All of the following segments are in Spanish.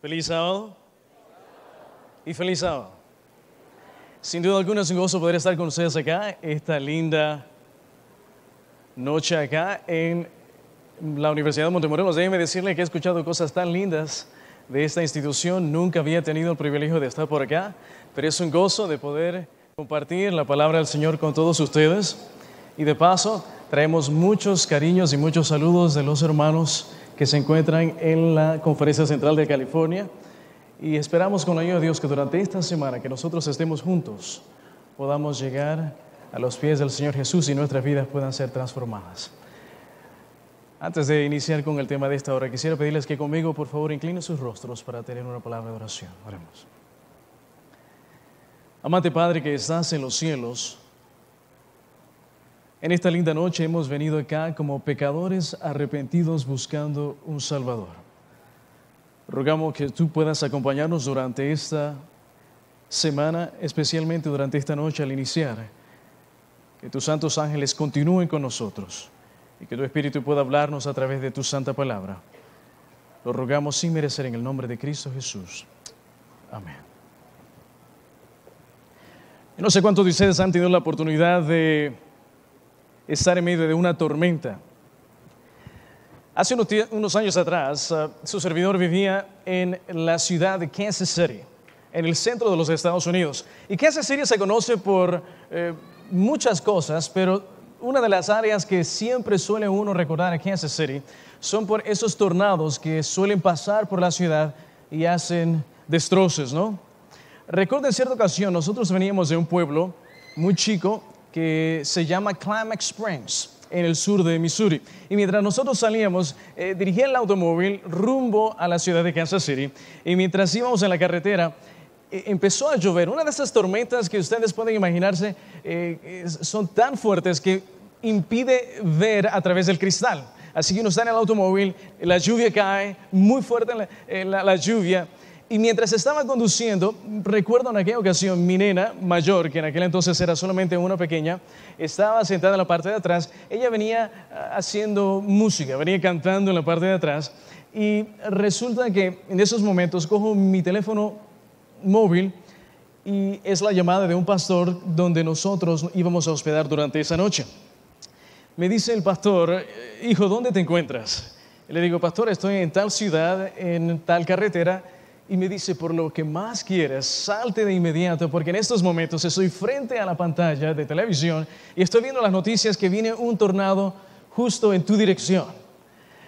Feliz sábado y feliz sábado. Sin duda alguna es un gozo poder estar con ustedes acá, esta linda noche acá en la Universidad de Montemorelos. Déjenme decirle que he escuchado cosas tan lindas de esta institución. Nunca había tenido el privilegio de estar por acá, pero es un gozo de poder compartir la palabra del Señor con todos ustedes. Y de paso, traemos muchos cariños y muchos saludos de los hermanos que se encuentran en la Conferencia Central de California. Y esperamos con la ayuda de Dios que durante esta semana que nosotros estemos juntos, podamos llegar a los pies del Señor Jesús y nuestras vidas puedan ser transformadas. Antes de iniciar con el tema de esta hora, quisiera pedirles que conmigo, por favor, inclinen sus rostros para tener una palabra de oración. Oremos. Amante Padre que estás en los cielos, en esta linda noche hemos venido acá como pecadores arrepentidos buscando un Salvador. Rogamos que tú puedas acompañarnos durante esta semana, especialmente durante esta noche al iniciar. Que tus santos ángeles continúen con nosotros y que tu Espíritu pueda hablarnos a través de tu santa palabra. Lo rogamos sin merecer en el nombre de Cristo Jesús. Amén. Yo no sé cuántos de ustedes han tenido la oportunidad de estar en medio de una tormenta. Hace unos años atrás, su servidor vivía en la ciudad de Kansas City, en el centro de los Estados Unidos. Y Kansas City se conoce por muchas cosas, pero una de las áreas que siempre suele uno recordar a Kansas City son por esos tornados que suelen pasar por la ciudad y hacen destrozos, ¿no? Recuerdo en cierta ocasión, nosotros veníamos de un pueblo muy chico que se llama Climax Springs, en el sur de Missouri. Y mientras nosotros salíamos, dirigía el automóvil rumbo a la ciudad de Kansas City. Y mientras íbamos en la carretera, empezó a llover. Una de esas tormentas que ustedes pueden imaginarse son tan fuertes que impide ver a través del cristal. Así que uno está en el automóvil, la lluvia cae, muy fuerte la lluvia. Y mientras estaba conduciendo, recuerdo en aquella ocasión, mi nena mayor, que en aquel entonces era solamente una pequeña, estaba sentada en la parte de atrás. Ella venía haciendo música, venía cantando en la parte de atrás. Y resulta que en esos momentos cojo mi teléfono móvil y es la llamada de un pastor donde nosotros íbamos a hospedar durante esa noche. Me dice el pastor: hijo, ¿dónde te encuentras? Y le digo: pastor, estoy en tal ciudad, en tal carretera. Y me dice: por lo que más quieras, salte de inmediato, porque en estos momentos estoy frente a la pantalla de televisión y estoy viendo las noticias que viene un tornado justo en tu dirección.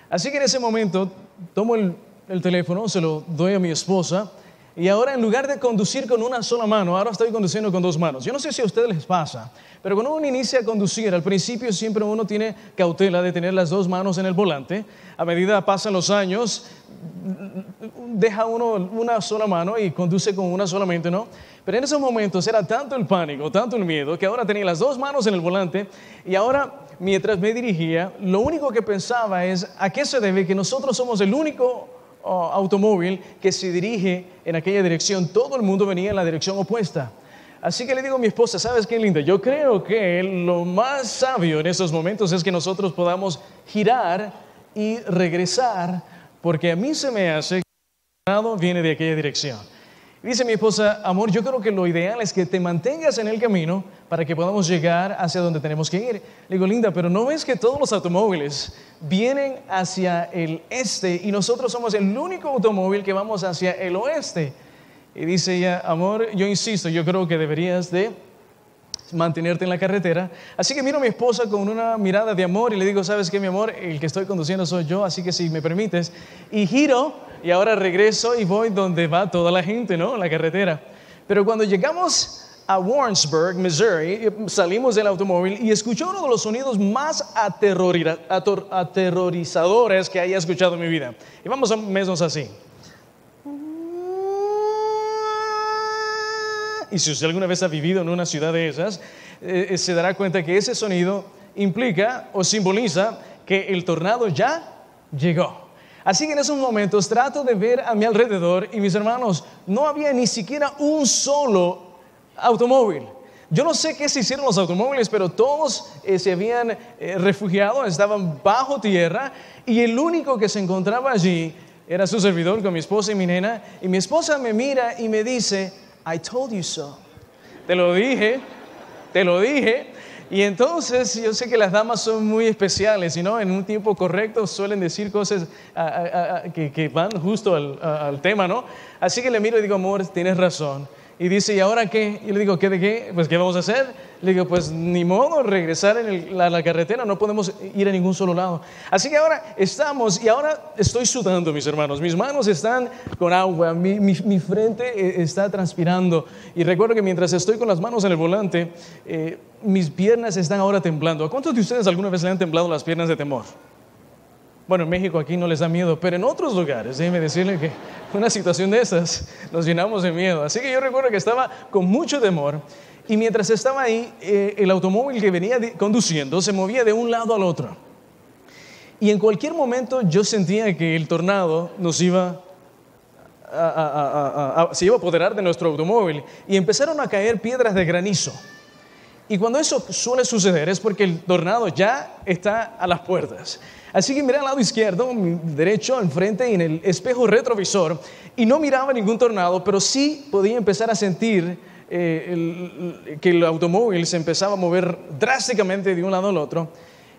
Así que en ese momento tomo el teléfono, se lo doy a mi esposa y ahora en lugar de conducir con una sola mano, ahora estoy conduciendo con dos manos. Yo no sé si a ustedes les pasa, pero cuando uno inicia a conducir, al principio siempre uno tiene cautela de tener las dos manos en el volante. A medida pasan los años, deja uno una sola mano y conduce con una solamente, ¿no? Pero en esos momentos era tanto el pánico, tanto el miedo, que ahora tenía las dos manos en el volante y ahora mientras me dirigía, lo único que pensaba es a qué se debe que nosotros somos el único automóvil que se dirige en aquella dirección. Todo el mundo venía en la dirección opuesta. Así que le digo a mi esposa: ¿sabes qué, linda? Yo creo que lo más sabio en estos momentos es que nosotros podamos girar y regresar, porque a mí se me hace que el tornado viene de aquella dirección. Y dice mi esposa: amor, yo creo que lo ideal es que te mantengas en el camino para que podamos llegar hacia donde tenemos que ir. Le digo: linda, pero ¿no ves que todos los automóviles vienen hacia el este y nosotros somos el único automóvil que vamos hacia el oeste? Y dice ella: amor, yo insisto, yo creo que deberías de mantenerte en la carretera. Así que miro a mi esposa con una mirada de amor y le digo: ¿sabes qué, mi amor? El que estoy conduciendo soy yo, así que si me permites. Y giro y ahora regreso y voy donde va toda la gente, ¿no? En la carretera. Pero cuando llegamos a Warrensburg, Missouri, salimos del automóvil y escuché uno de los sonidos más aterrorizadores que haya escuchado en mi vida. Y vamos a menos así. Y si usted alguna vez ha vivido en una ciudad de esas, se dará cuenta que ese sonido implica o simboliza que el tornado ya llegó. Así que en esos momentos trato de ver a mi alrededor y mis hermanos, no había ni siquiera un solo automóvil. Yo no sé qué se hicieron los automóviles, pero todos se habían refugiado, estaban bajo tierra y el único que se encontraba allí era su servidor con mi esposa y mi nena, y mi esposa me mira y me dice, I told you so. Te lo dije. Y entonces yo sé que las damas son muy especiales, y ¿no? En un tiempo correcto suelen decir cosas que van justo al tema, ¿no? Así que le miro y digo, amor, tienes razón. Y dice, ¿y ahora qué? Y le digo, ¿qué de qué? Pues, ¿qué vamos a hacer? Le digo, pues, ni modo, regresar a la carretera, no podemos ir a ningún solo lado. Así que ahora estamos, y ahora estoy sudando, mis hermanos. Mis manos están con agua, mi frente está transpirando. Y recuerdo que mientras estoy con las manos en el volante, mis piernas están ahora temblando. ¿A cuántos de ustedes alguna vez le han temblado las piernas de temor? Bueno, en México aquí no les da miedo, pero en otros lugares, déjeme decirle que una situación de esas nos llenamos de miedo. Así que yo recuerdo que estaba con mucho temor, y mientras estaba ahí, el automóvil que venía conduciendo se movía de un lado al otro. Y en cualquier momento yo sentía que el tornado nos iba se iba a apoderar de nuestro automóvil, y empezaron a caer piedras de granizo. Y cuando eso suele suceder es porque el tornado ya está a las puertas. Así que miré al lado izquierdo, mi derecho, enfrente, y en el espejo retrovisor, y no miraba ningún tornado, pero sí podía empezar a sentir que el automóvil se empezaba a mover drásticamente de un lado al otro.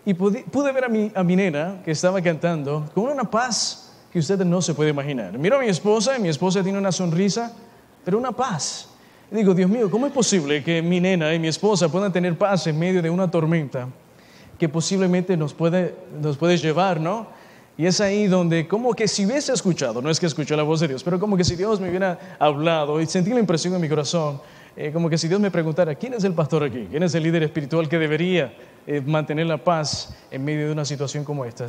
Y pude ver a mi nena, que estaba cantando, con una paz que usted no se puede imaginar. Miro a mi esposa, y mi esposa tiene una sonrisa, pero una paz. Y digo, Dios mío, ¿cómo es posible que mi nena y mi esposa puedan tener paz en medio de una tormenta que posiblemente nos puede llevar, ¿no? Y es ahí donde, como que si hubiese escuchado, no es que escuché la voz de Dios, pero como que si Dios me hubiera hablado, y sentí la impresión en mi corazón, como que si Dios me preguntara, ¿quién es el pastor aquí? ¿Quién es el líder espiritual que debería mantener la paz en medio de una situación como esta?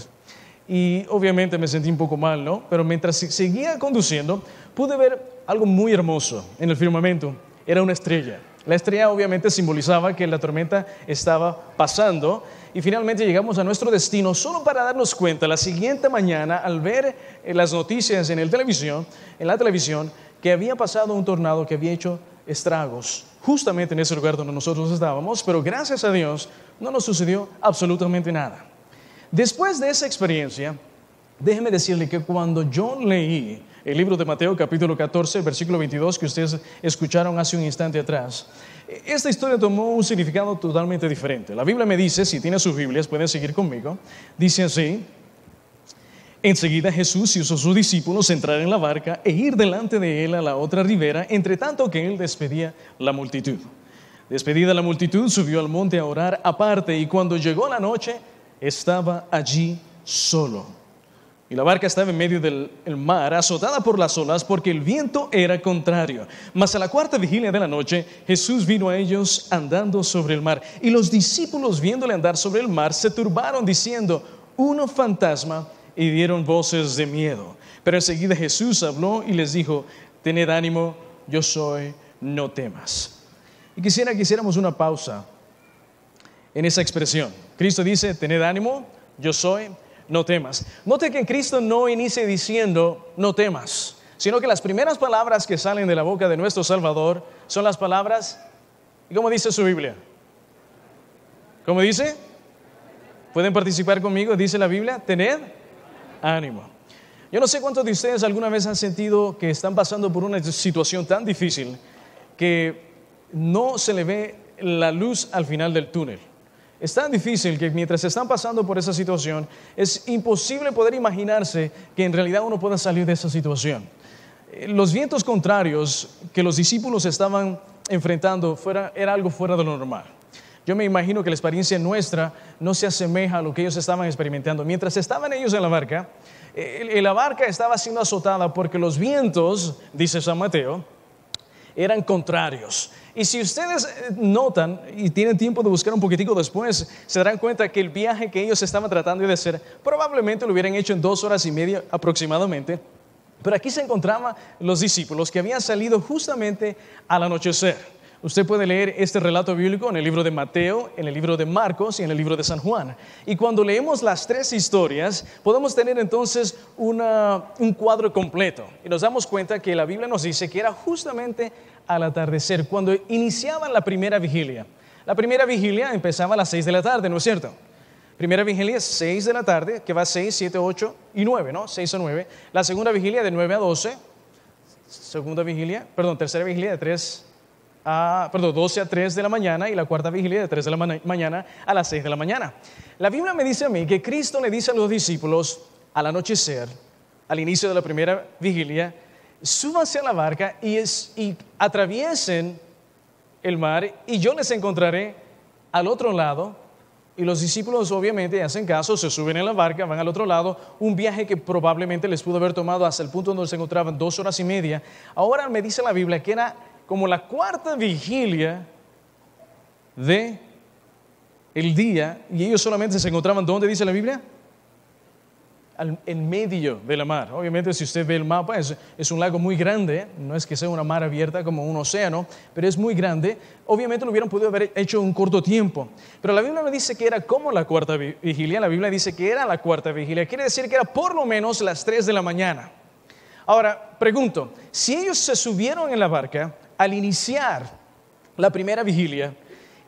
Y obviamente me sentí un poco mal, ¿no? Pero mientras seguía conduciendo, pude ver algo muy hermoso en el firmamento. Era una estrella. La estrella obviamente simbolizaba que la tormenta estaba pasando, y finalmente llegamos a nuestro destino, solo para darnos cuenta la siguiente mañana, al ver las noticias en la televisión, que había pasado un tornado que había hecho estragos justamente en ese lugar donde nosotros estábamos, pero gracias a Dios no nos sucedió absolutamente nada. Después de esa experiencia, déjeme decirle que cuando yo leí el libro de Mateo capítulo 14, versículo 22, que ustedes escucharon hace un instante atrás, esta historia tomó un significado totalmente diferente. La Biblia me dice, si tiene sus Biblias, pueden seguir conmigo, dice así: enseguida Jesús hizo a sus discípulos entrar en la barca e ir delante de él a la otra ribera, entre tanto que él despedía la multitud. Despedida la multitud, subió al monte a orar aparte, y cuando llegó la noche, estaba allí solo. Y la barca estaba en medio del mar, azotada por las olas, porque el viento era contrario. Mas a la cuarta vigilia de la noche, Jesús vino a ellos andando sobre el mar. Y los discípulos, viéndole andar sobre el mar, se turbaron, diciendo, uno fantasma, y dieron voces de miedo. Pero enseguida Jesús habló y les dijo, tened ánimo, yo soy, no temas. Y quisiera que hiciéramos una pausa en esa expresión. Cristo dice, tened ánimo, yo soy, no temas. Note que Cristo no inicia diciendo, no temas, sino que las primeras palabras que salen de la boca de nuestro Salvador son las palabras, ¿y cómo dice su Biblia? ¿Cómo dice? ¿Pueden participar conmigo? Dice la Biblia, tened ánimo. Yo no sé cuántos de ustedes alguna vez han sentido que están pasando por una situación tan difícil que no se le ve la luz al final del túnel. Es tan difícil que mientras están pasando por esa situación, es imposible poder imaginarse que en realidad uno pueda salir de esa situación. Los vientos contrarios que los discípulos estaban enfrentando era algo fuera de lo normal. Yo me imagino que la experiencia nuestra no se asemeja a lo que ellos estaban experimentando. Mientras estaban ellos en la barca estaba siendo azotada porque los vientos, dice San Mateo, eran contrarios. Y si ustedes notan y tienen tiempo de buscar un poquitico después, se darán cuenta que el viaje que ellos estaban tratando de hacer probablemente lo hubieran hecho en 2 horas y media aproximadamente. Pero aquí se encontraban los discípulos que habían salido justamente al anochecer. Usted puede leer este relato bíblico en el libro de Mateo, en el libro de Marcos y en el libro de San Juan. Y cuando leemos las 3 historias, podemos tener entonces un cuadro completo. Y nos damos cuenta que la Biblia nos dice que era justamente al atardecer, cuando iniciaban la primera vigilia. La primera vigilia empezaba a las 6 de la tarde, ¿no es cierto? Primera vigilia es 6 de la tarde, que va 6, 7, 8 y 9, ¿no? 6 a 9. La segunda vigilia de 9 a 12. Tercera vigilia de 12 a 3 de la mañana, y la cuarta vigilia de 3 de la mañana a las 6 de la mañana. La Biblia me dice a mí que Cristo le dice a los discípulos al anochecer, al inicio de la primera vigilia, súbanse a la barca y atraviesen el mar, y yo les encontraré al otro lado. Y los discípulos obviamente hacen caso, se suben en la barca, van al otro lado, un viaje que probablemente les pudo haber tomado hasta el punto donde se encontraban 2 horas y media. Ahora me dice la Biblia que era como la cuarta vigilia de el día, y ellos solamente se encontraban, ¿dónde dice la Biblia? En medio de la mar. Obviamente, si usted ve el mapa, es un lago muy grande, no es que sea una mar abierta como un océano, pero es muy grande. Obviamente lo hubieran podido haber hecho en un corto tiempo, pero la Biblia me dice que era como la cuarta vigilia. La Biblia dice que era la cuarta vigilia, quiere decir que era por lo menos las 3 de la mañana. Ahora, pregunto, si ellos se subieron en la barca al iniciar la primera vigilia,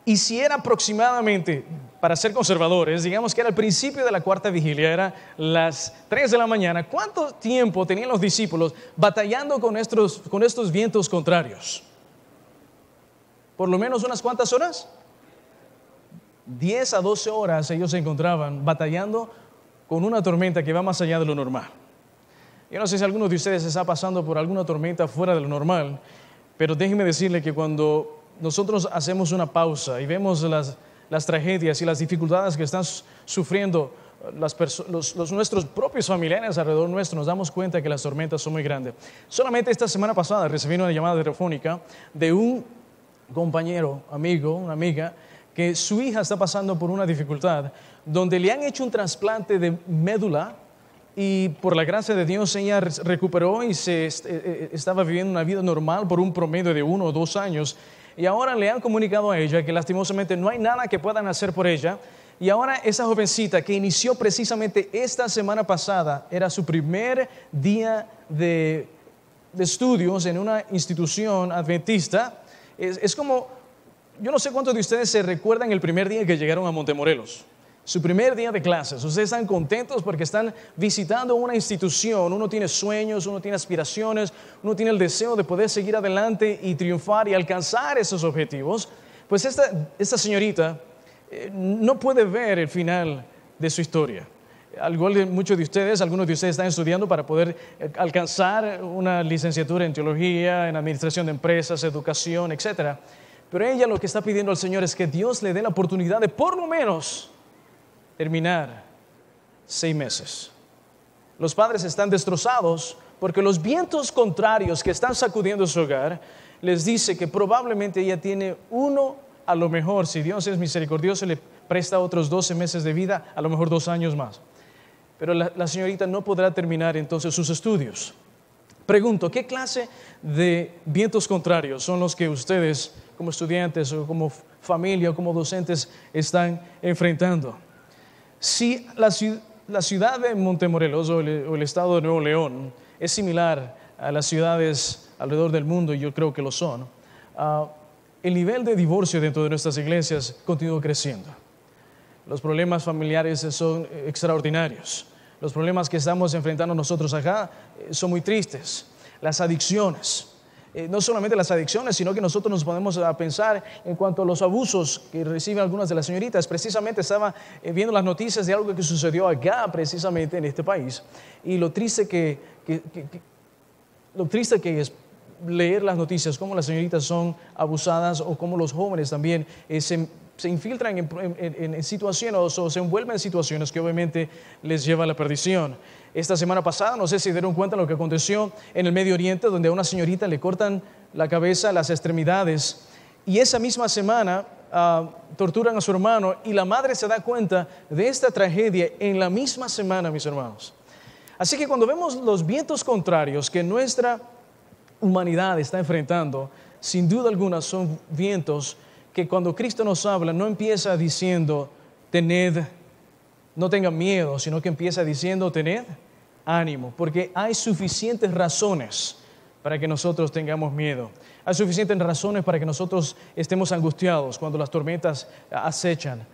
y si era aproximadamente, para ser conservadores, digamos que era el principio de la cuarta vigilia, era las 3 de la mañana, ¿cuánto tiempo tenían los discípulos batallando con estos vientos contrarios? ¿Por lo menos unas cuantas horas? 10 a 12 horas ellos se encontraban batallando con una tormenta que va más allá de lo normal. Yo no sé si alguno de ustedes está pasando por alguna tormenta fuera de lo normal, pero déjenme decirle que cuando nosotros hacemos una pausa y vemos las tragedias y las dificultades que están sufriendo nuestros propios familiares alrededor nuestro, nos damos cuenta que las tormentas son muy grandes. Solamente esta semana pasada recibí una llamada telefónica de un compañero, amigo, una amiga, que su hija está pasando por una dificultad donde le han hecho un trasplante de médula, y por la gracia de Dios ella recuperó y estaba viviendo una vida normal por un promedio de 1 o 2 años. Y ahora le han comunicado a ella que lastimosamente no hay nada que puedan hacer por ella. Y ahora esa jovencita que inició precisamente esta semana pasada, era su primer día de estudios en una institución adventista. Es como, yo no sé cuántos de ustedes se recuerdan el primer día que llegaron a Montemorelos. Su primer día de clases. Ustedes están contentos porque están visitando una institución. Uno tiene sueños, uno tiene aspiraciones, uno tiene el deseo de poder seguir adelante y triunfar y alcanzar esos objetivos. Pues esta señorita no puede ver el final de su historia. Al igual que muchos de ustedes, algunos de ustedes están estudiando para poder alcanzar una licenciatura en teología, en administración de empresas, educación, etc. Pero ella lo que está pidiendo al Señor es que Dios le dé la oportunidad de por lo menos terminar 6 meses. Los padres están destrozados porque los vientos contrarios que están sacudiendo su hogar les dice que probablemente ella tiene a lo mejor, si Dios es misericordioso, le presta otros 12 meses de vida, a lo mejor 2 años más. Pero la señorita no podrá terminar entonces sus estudios. Pregunto, ¿qué clase de vientos contrarios son los que ustedes como estudiantes o como familia o como docentes están enfrentando? Si la ciudad de Montemorelos o el estado de Nuevo León es similar a las ciudades alrededor del mundo, y yo creo que lo son, el nivel de divorcio dentro de nuestras iglesias continúa creciendo. Los problemas familiares son extraordinarios. Los problemas que estamos enfrentando nosotros acá son muy tristes. Las adicciones. No solamente las adicciones, sino que nosotros nos ponemos a pensar en cuanto a los abusos que reciben algunas de las señoritas. Precisamente estaba viendo las noticias de algo que sucedió acá, precisamente en este país. Y lo triste que es leer las noticias, cómo las señoritas son abusadas o cómo los jóvenes también se infiltran en situaciones o se envuelven en situaciones que obviamente les lleva a la perdición. Esta semana pasada, no sé si dieron cuenta de lo que aconteció en el Medio Oriente, donde a una señorita le cortan la cabeza, las extremidades, y esa misma semana torturan a su hermano, y la madre se da cuenta de esta tragedia en la misma semana, mis hermanos. Así que cuando vemos los vientos contrarios que nuestra humanidad está enfrentando, sin duda alguna son vientos que cuando Cristo nos habla no empieza diciendo no tengan miedo, sino que empieza diciendo tened ánimo, porque hay suficientes razones para que nosotros tengamos miedo. Hay suficientes razones para que nosotros estemos angustiados cuando las tormentas acechan.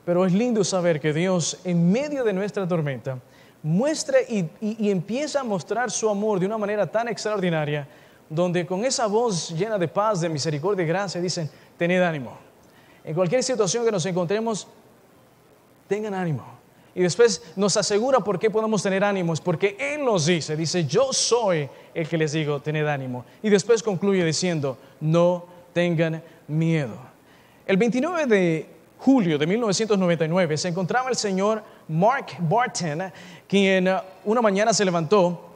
Pero es lindo saber que Dios, en medio de nuestra tormenta, muestra y empieza a mostrar su amor de una manera tan extraordinaria, donde con esa voz llena de paz, de misericordia y gracia, dicen, tened ánimo. En cualquier situación que nos encontremos, tengan ánimo. Y después nos asegura por qué podemos tener ánimo, es porque Él nos dice, yo soy el que les digo, tened ánimo. Y después concluye diciendo, no tengan miedo. El 29 de julio de 1999 se encontraba el señor Mark Barton, quien una mañana se levantó,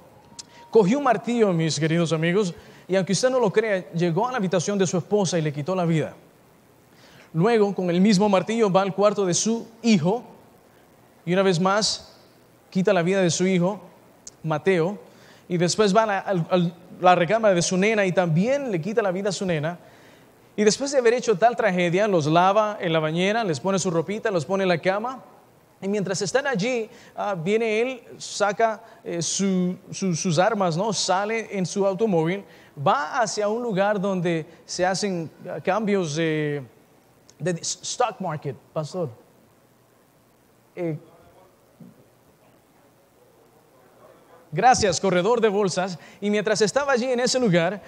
cogió un martillo, mis queridos amigos, y aunque usted no lo crea, llegó a la habitación de su esposa y le quitó la vida. Luego, con el mismo martillo, va al cuarto de su hijo y una vez más quita la vida de su hijo, Mateo, y después va a la recámara de su nena y también le quita la vida a su nena. Y después de haber hecho tal tragedia, los lava en la bañera, les pone su ropita, los pone en la cama. Y mientras están allí, viene él, saca sus armas, ¿no? Sale en su automóvil, va hacia un lugar donde se hacen cambios de stock market, pastor. Gracias, corredor de bolsas. Y mientras estaba allí en ese lugar,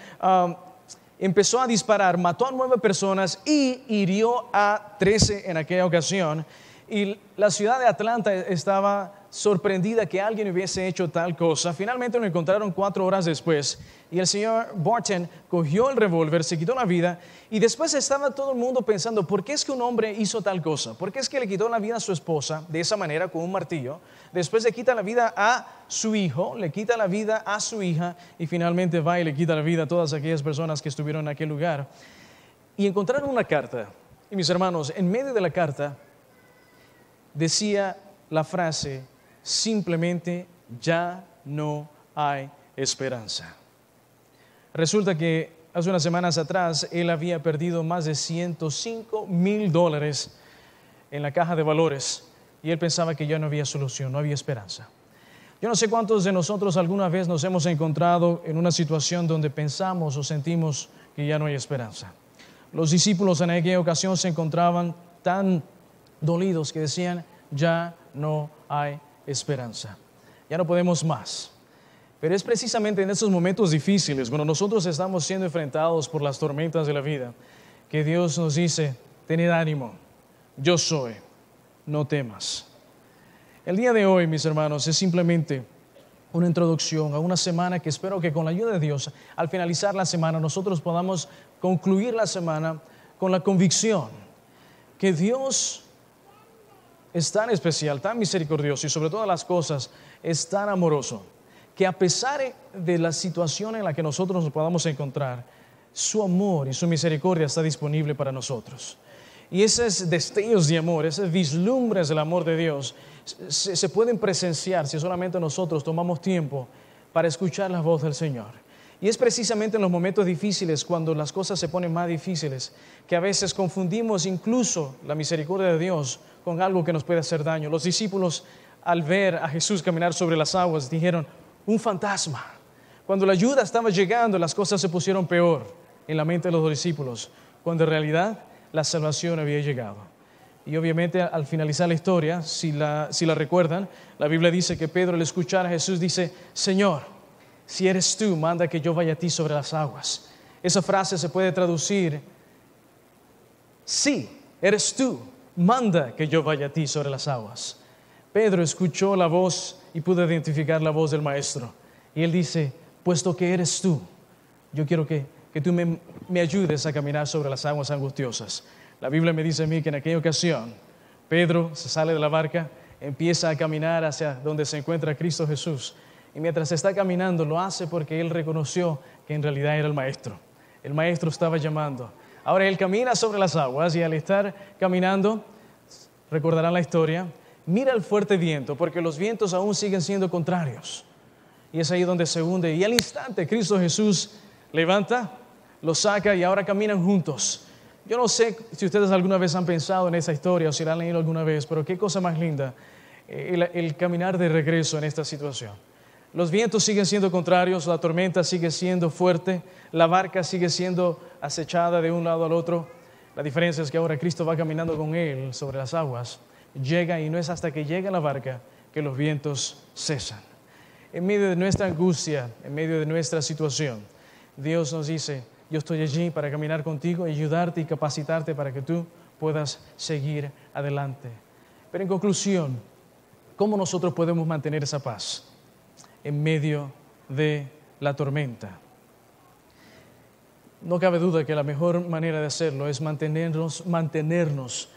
empezó a disparar, mató a 9 personas y hirió a 13 en aquella ocasión. Y la ciudad de Atlanta estaba sorprendida que alguien hubiese hecho tal cosa. Finalmente lo encontraron 4 horas después y el señor Barton cogió el revólver, se quitó la vida y después estaba todo el mundo pensando, ¿por qué es que un hombre hizo tal cosa? ¿Por qué es que le quitó la vida a su esposa de esa manera con un martillo? Después le quita la vida a su hijo, le quita la vida a su hija y finalmente va y le quita la vida a todas aquellas personas que estuvieron en aquel lugar. Y encontraron una carta. Y mis hermanos, en medio de la carta decía la frase, simplemente ya no hay esperanza. Resulta que hace unas semanas atrás él había perdido más de $105,000 en la caja de valores y él pensaba que ya no había solución, no había esperanza. Yo no sé cuántos de nosotros alguna vez nos hemos encontrado en una situación donde pensamos o sentimos que ya no hay esperanza. Los discípulos en aquella ocasión se encontraban tan dolidos que decían, ya no hay esperanza, ya no podemos más. Pero es precisamente en esos momentos difíciles, cuando nosotros estamos siendo enfrentados por las tormentas de la vida, que Dios nos dice, tened ánimo, yo soy, no temas. El día de hoy, mis hermanos, es simplemente una introducción a una semana que espero que con la ayuda de Dios, al finalizar la semana, nosotros podamos concluir la semana con la convicción que Dios es tan especial, tan misericordioso y sobre todas las cosas es tan amoroso, que a pesar de la situación en la que nosotros nos podamos encontrar, su amor y su misericordia está disponible para nosotros. Y esos destellos de amor, esos vislumbres del amor de Dios se pueden presenciar si solamente nosotros tomamos tiempo para escuchar la voz del Señor. Y es precisamente en los momentos difíciles, cuando las cosas se ponen más difíciles, que a veces confundimos incluso la misericordia de Dios con algo que nos puede hacer daño. Los discípulos, al ver a Jesús caminar sobre las aguas, dijeron, un fantasma. Cuando la ayuda estaba llegando, las cosas se pusieron peor en la mente de los discípulos, cuando en realidad la salvación había llegado. Y obviamente al finalizar la historia, si la recuerdan, la Biblia dice que Pedro, al escuchar a Jesús, dice, Señor, si eres tú, manda que yo vaya a ti sobre las aguas. Esa frase se puede traducir, sí, eres tú, manda que yo vaya a ti sobre las aguas. Pedro escuchó la voz y pudo identificar la voz del Maestro. Y él dice, puesto que eres tú, yo quiero que tú me ayudes a caminar sobre las aguas angustiosas. La Biblia me dice a mí que en aquella ocasión, Pedro se sale de la barca, empieza a caminar hacia donde se encuentra Cristo Jesús. Y mientras está caminando, lo hace porque él reconoció que en realidad era el Maestro. El Maestro estaba llamando. Ahora él camina sobre las aguas y al estar caminando, recordarán la historia, mira el fuerte viento, porque los vientos aún siguen siendo contrarios. Y es ahí donde se hunde. Y al instante Cristo Jesús levanta, lo saca y ahora caminan juntos. Yo no sé si ustedes alguna vez han pensado en esa historia o si la han leído alguna vez, pero qué cosa más linda el caminar de regreso en esta situación. Los vientos siguen siendo contrarios, la tormenta sigue siendo fuerte, la barca sigue siendo acechada de un lado al otro, La diferencia es que ahora Cristo va caminando con él sobre las aguas, llega y no es hasta que llega a la barca que los vientos cesan. En medio de nuestra angustia, en medio de nuestra situación, Dios nos dice, yo estoy allí para caminar contigo, ayudarte y capacitarte para que tú puedas seguir adelante. Pero en conclusión, ¿cómo nosotros podemos mantener esa paz en medio de la tormenta? No cabe duda que la mejor manera de hacerlo es mantenernos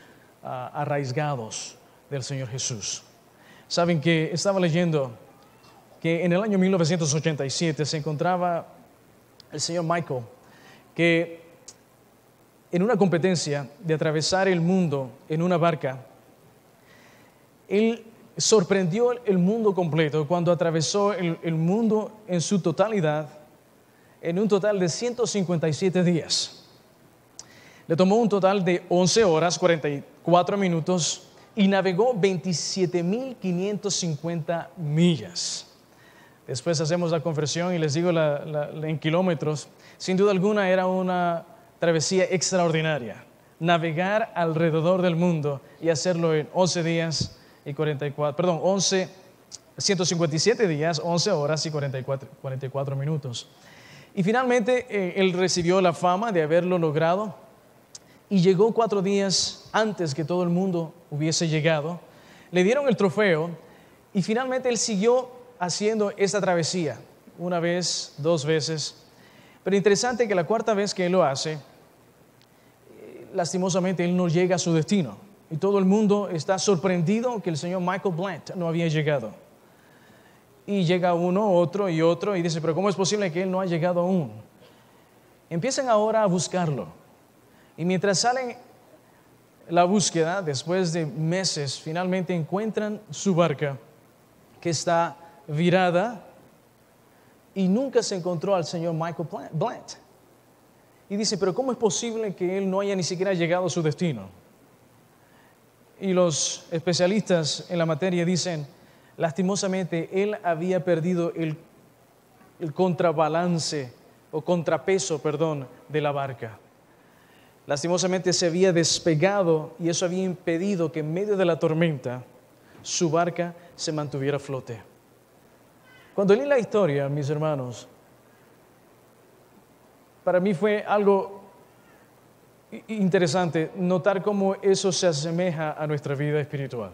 arraigados del Señor Jesús. Saben que estaba leyendo que en el año 1987 se encontraba el señor Michael, que en una competencia de atravesar el mundo en una barca, él sorprendió el mundo completo cuando atravesó el mundo en su totalidad en un total de 157 días. Le tomó un total de 11 horas, 44 minutos y navegó 27.550 millas. Después hacemos la conversión y les digo en kilómetros. Sin duda alguna era una travesía extraordinaria. Navegar alrededor del mundo y hacerlo en 11 días y 157 días, 11 horas y 44 minutos. Y finalmente él recibió la fama de haberlo logrado y llegó 4 días antes que todo el mundo hubiese llegado. Le dieron el trofeo y finalmente él siguió haciendo esta travesía, una vez, 2 veces. Pero interesante que la 4ª vez que él lo hace, lastimosamente él no llega a su destino. Y todo el mundo está sorprendido que el señor Michael Blant no había llegado. Y llega uno, otro y dice, pero ¿cómo es posible que él no ha llegado aún? Empiezan ahora a buscarlo. Y mientras salen la búsqueda, después de meses, finalmente encuentran su barca que está virada y nunca se encontró al señor Michael Blant. Y dice, pero ¿cómo es posible que él no haya ni siquiera llegado a su destino? Y los especialistas en la materia dicen, lastimosamente, él había perdido el contrabalance o contrapeso, de la barca. Lastimosamente se había despegado y eso había impedido que en medio de la tormenta su barca se mantuviera a flote. Cuando leí la historia, mis hermanos, para mí fue algo interesante notar cómo eso se asemeja a nuestra vida espiritual.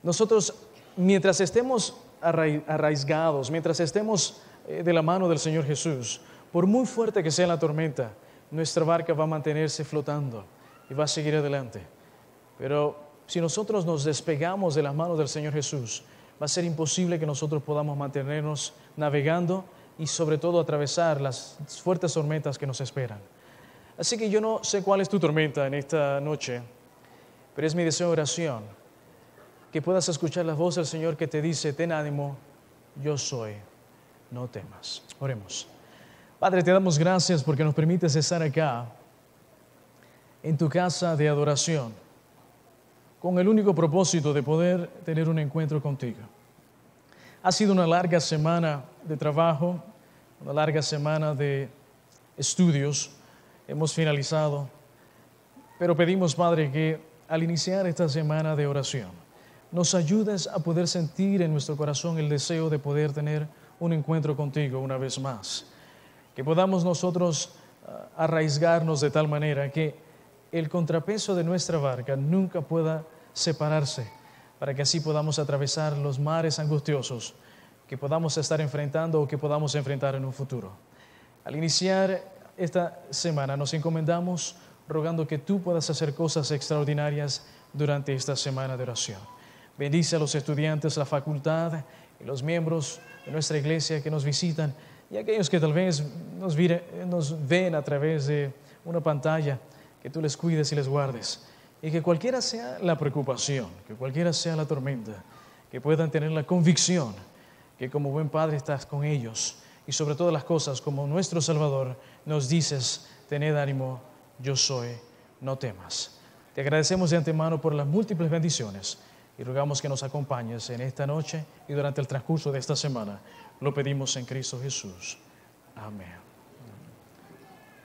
Nosotros, mientras estemos arraigados, mientras estemos de la mano del Señor Jesús, por muy fuerte que sea la tormenta, nuestra barca va a mantenerse flotando y va a seguir adelante. Pero si nosotros nos despegamos de las manos del Señor Jesús, va a ser imposible que nosotros podamos mantenernos navegando y sobre todo atravesar las fuertes tormentas que nos esperan. Así que yo no sé cuál es tu tormenta en esta noche, pero es mi deseo de oración que puedas escuchar la voz del Señor que te dice, ten ánimo, yo soy, no temas. Oremos. Padre, te damos gracias porque nos permites estar acá, en tu casa de adoración, con el único propósito de poder tener un encuentro contigo. Ha sido una larga semana de trabajo, una larga semana de estudios, hemos finalizado, pero pedimos, Padre, que al iniciar esta semana de oración, nos ayudes a poder sentir en nuestro corazón el deseo de poder tener un encuentro contigo una vez más. Que podamos nosotros arraigarnos de tal manera que el contrapeso de nuestra barca nunca pueda separarse, para que así podamos atravesar los mares angustiosos que podamos estar enfrentando o que podamos enfrentar en un futuro. Al iniciar esta semana nos encomendamos rogando que tú puedas hacer cosas extraordinarias durante esta semana de oración. Bendice a los estudiantes, la facultad y los miembros de nuestra iglesia que nos visitan y aquellos que tal vez nos ven a través de una pantalla, que tú les cuides y les guardes. Y que cualquiera sea la preocupación, que cualquiera sea la tormenta, que puedan tener la convicción que como buen Padre estás con ellos. Y sobre todas las cosas, como nuestro Salvador, nos dices, tened ánimo, yo soy, no temas. Te agradecemos de antemano por las múltiples bendiciones y rogamos que nos acompañes en esta noche y durante el transcurso de esta semana. Lo pedimos en Cristo Jesús. Amén.